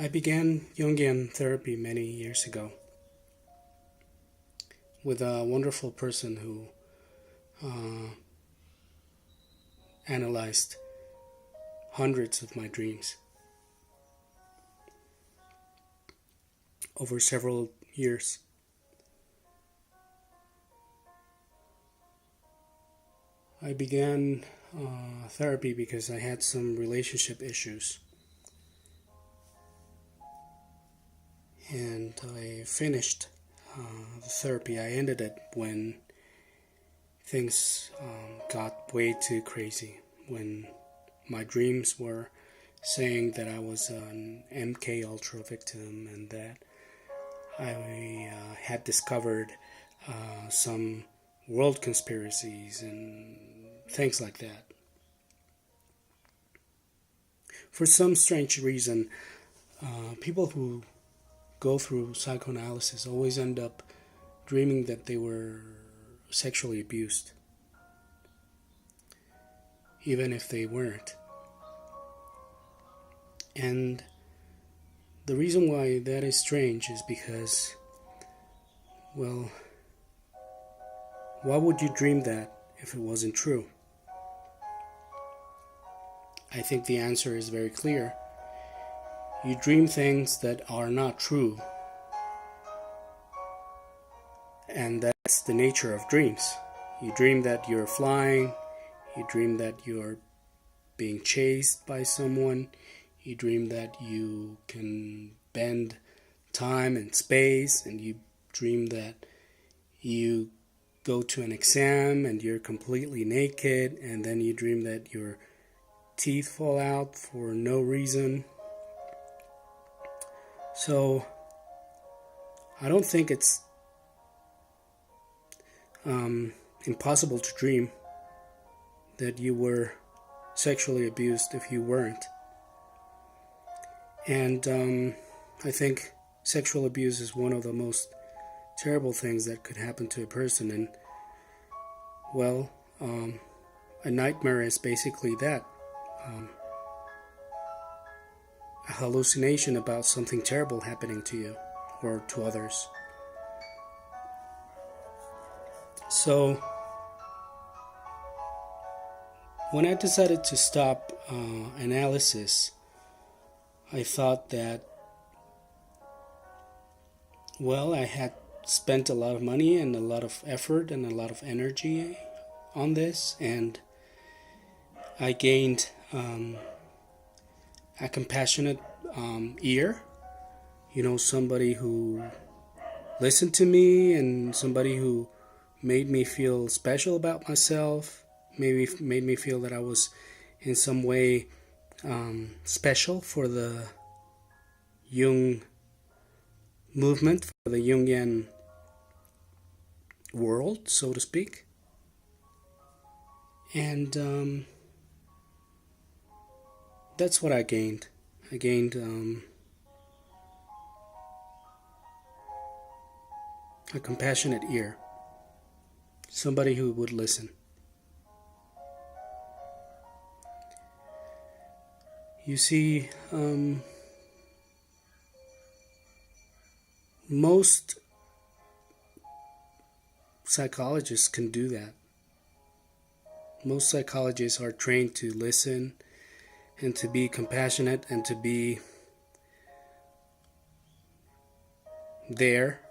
I began Jungian therapy many years ago with a wonderful person who analyzed hundreds of my dreams over several years. I began therapy because I had some relationship issues, and I finished the therapy. I ended it when things got way too crazy, when my dreams were saying that I was an MK Ultra victim and that I had discovered some world conspiracies and things like that. For some strange reason, people who go through psychoanalysis always end up dreaming that they were sexually abused, even if they weren't. And the reason why that is strange is because, well, why would you dream that if it wasn't true? I think the answer is very clear. You dream things that are not true, and that's the nature of dreams. You dream that you're flying, you dream that you're being chased by someone, you dream that you can bend time and space, and you dream that you go to an exam and you're completely naked, and then you dream that your teeth fall out for no reason. So I don't think it's impossible to dream that you were sexually abused if you weren't. And I think sexual abuse is one of the most terrible things that could happen to a person. And, well, a nightmare is basically that. A hallucination about something terrible happening to you or to others. So, when I decided to stop analysis, I thought that, well, I had spent a lot of money and a lot of effort and a lot of energy on this, and I gained a compassionate ear, somebody who listened to me and somebody who made me feel special about myself, maybe made me feel that I was in some way special for the Jung movement, for the Jungian world, so to speak. And that's what I gained. I gained a compassionate ear, somebody who would listen. You see, most psychologists can do that. Most psychologists are trained to listen and to be compassionate and to be there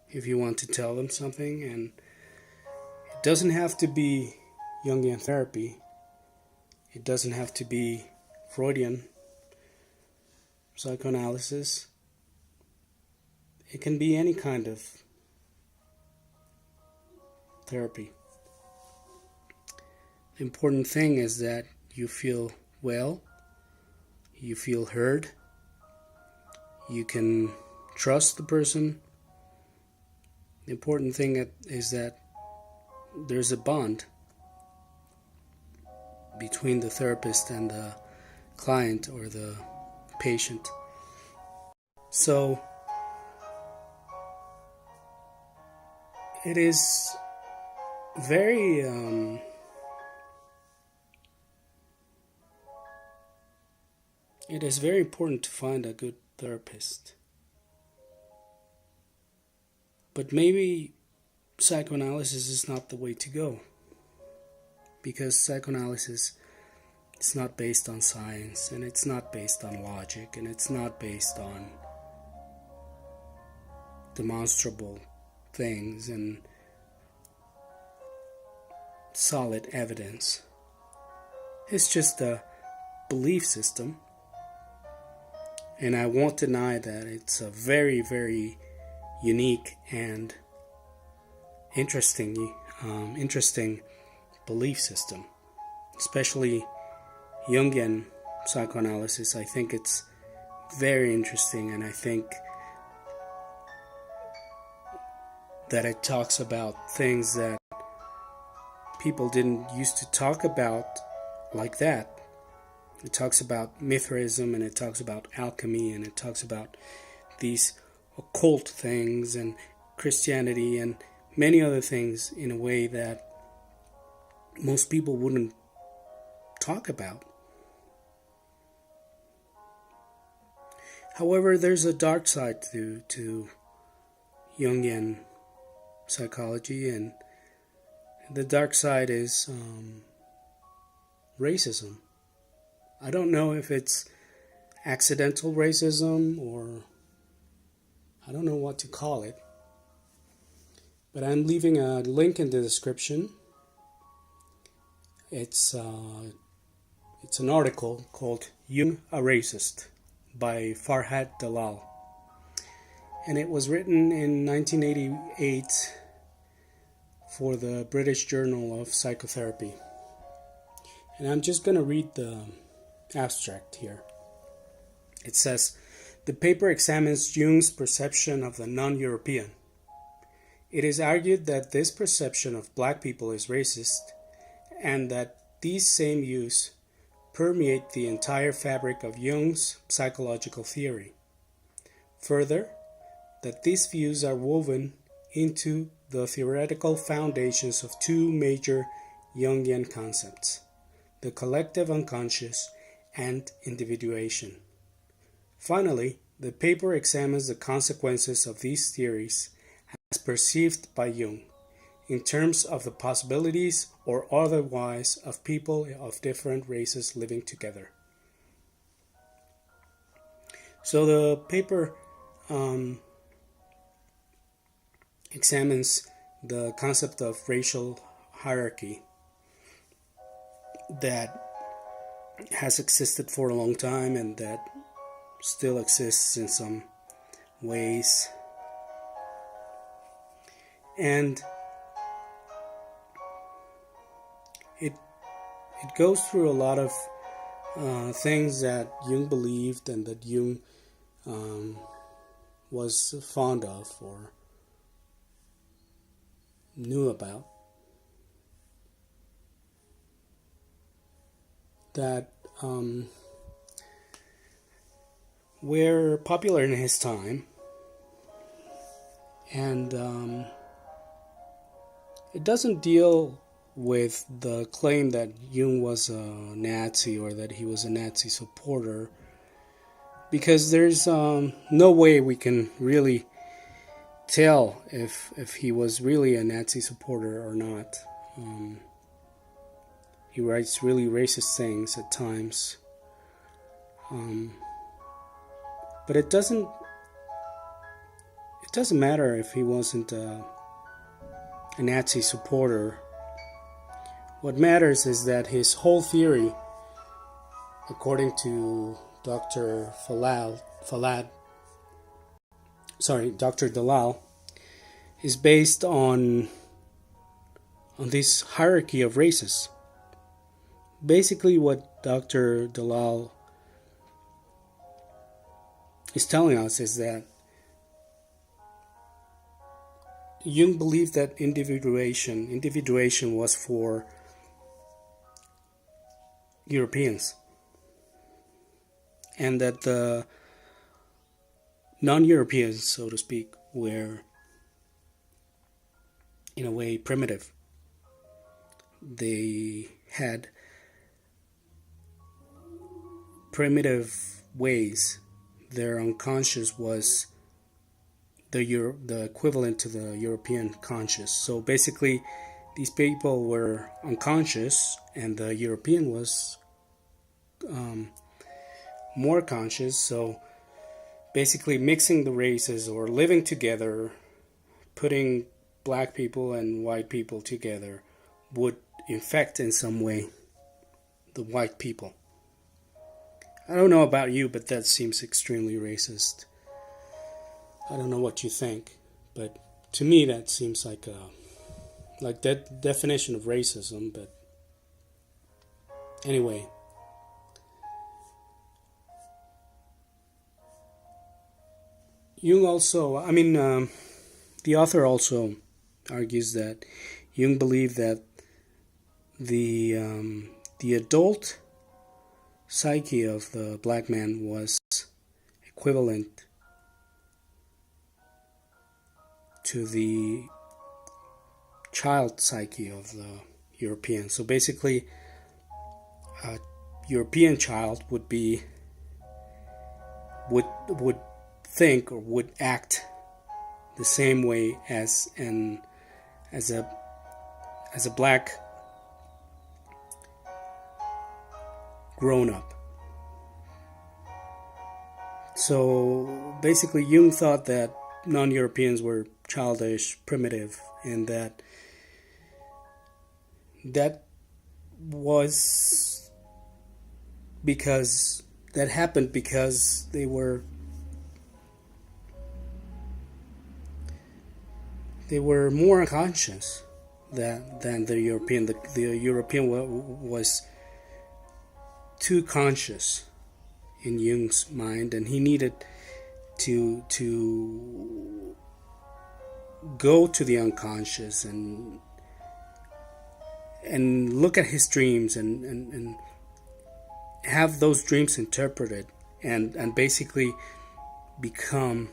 if you want to tell them something. And it doesn't have to be Jungian therapy. It doesn't have to be Freudian psychoanalysis. It can be any kind of therapy. The important thing is that you feel well, you feel heard, you can trust the person. The important thing is that there's a bond between the therapist and the client or the patient. So it is very important to find a good therapist. But maybe psychoanalysis is not the way to go, because psychoanalysis is not based on science, and it's not based on logic, and it's not based on demonstrable things and solid evidence. It's just a belief system, and I won't deny that it's a very, very unique and interesting belief system, especially Jungian psychoanalysis. I think it's very interesting, and I think that it talks about things that people didn't used to talk about like that. It talks about Mithraism, and it talks about alchemy, and it talks about these occult things and Christianity and many other things in a way that most people wouldn't talk about. However, there's a dark side to Jungian psychology, and the dark side is racism. I don't know if it's accidental racism, or I don't know what to call it, but I'm leaving a link in the description. It's an article called "Jung, a Racist" by Farhad Dalal, and it was written in 1988 for the British Journal of Psychotherapy. And I'm just going to read the abstract here. It says, the paper examines Jung's perception of the non-European. It is argued that this perception of black people is racist, and that these same views permeate the entire fabric of Jung's psychological theory. Further, that these views are woven into the theoretical foundations of two major Jungian concepts, the collective unconscious and individuation. Finally, the paper examines the consequences of these theories as perceived by Jung, in terms of the possibilities or otherwise of people of different races living together. So the paper examines the concept of racial hierarchy that has existed for a long time and that still exists in some ways. And it goes through a lot of things that Jung believed and that Jung was fond of or knew about, that were popular in his time, and it doesn't deal with the claim that Jung was a Nazi or that he was a Nazi supporter, because there's no way we can really tell if he was really a Nazi supporter or not. He writes really racist things at times, but it doesn't matter if he wasn't a Nazi supporter. What matters is that his whole theory, according to Dr. Dalal, is based on this hierarchy of races. Basically, what Dr. Dalal is telling us is that Jung believed that individuation was for Europeans, and that the non-Europeans, so to speak, were in a way primitive. They had primitive ways their unconscious was the equivalent to the European conscious. So basically, these people were unconscious, and the European was more conscious. So basically, mixing the races or living together, putting black people and white people together, would infect in some way the white people. I don't know about you, but that seems extremely racist. I don't know what you think, but to me that seems like that definition of racism. But anyway, Jung also, the author also argues that Jung believed that the adult psyche of the black man was equivalent to the child psyche of the European. So basically, a European child would think or would act the same way as a black grown up. So basically, Jung thought that non-Europeans were childish, primitive, and that was because that happened because they were more unconscious than the European. The European was too conscious in Jung's mind, and he needed to go to the unconscious and look at his dreams and have those dreams interpreted and basically become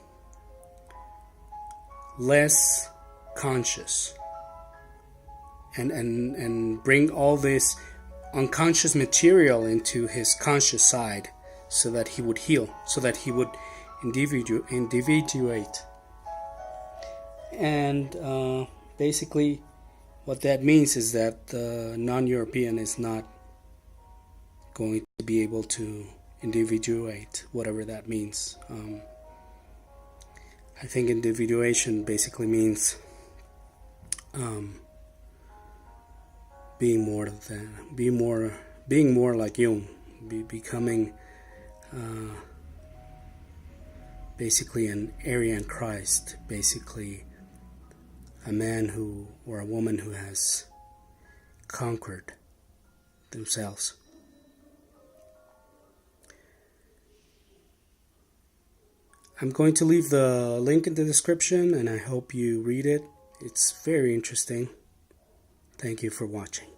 less conscious and bring all this unconscious material into his conscious side so that he would heal, so that he would individuate. And basically what that means is that the non-European is not going to be able to individuate, whatever that means. I think individuation basically means being more like Jung, becoming basically an Aryan Christ, basically a man who or a woman who has conquered themselves. I'm going to leave the link in the description, and I hope you read it. It's very interesting. Thank you for watching.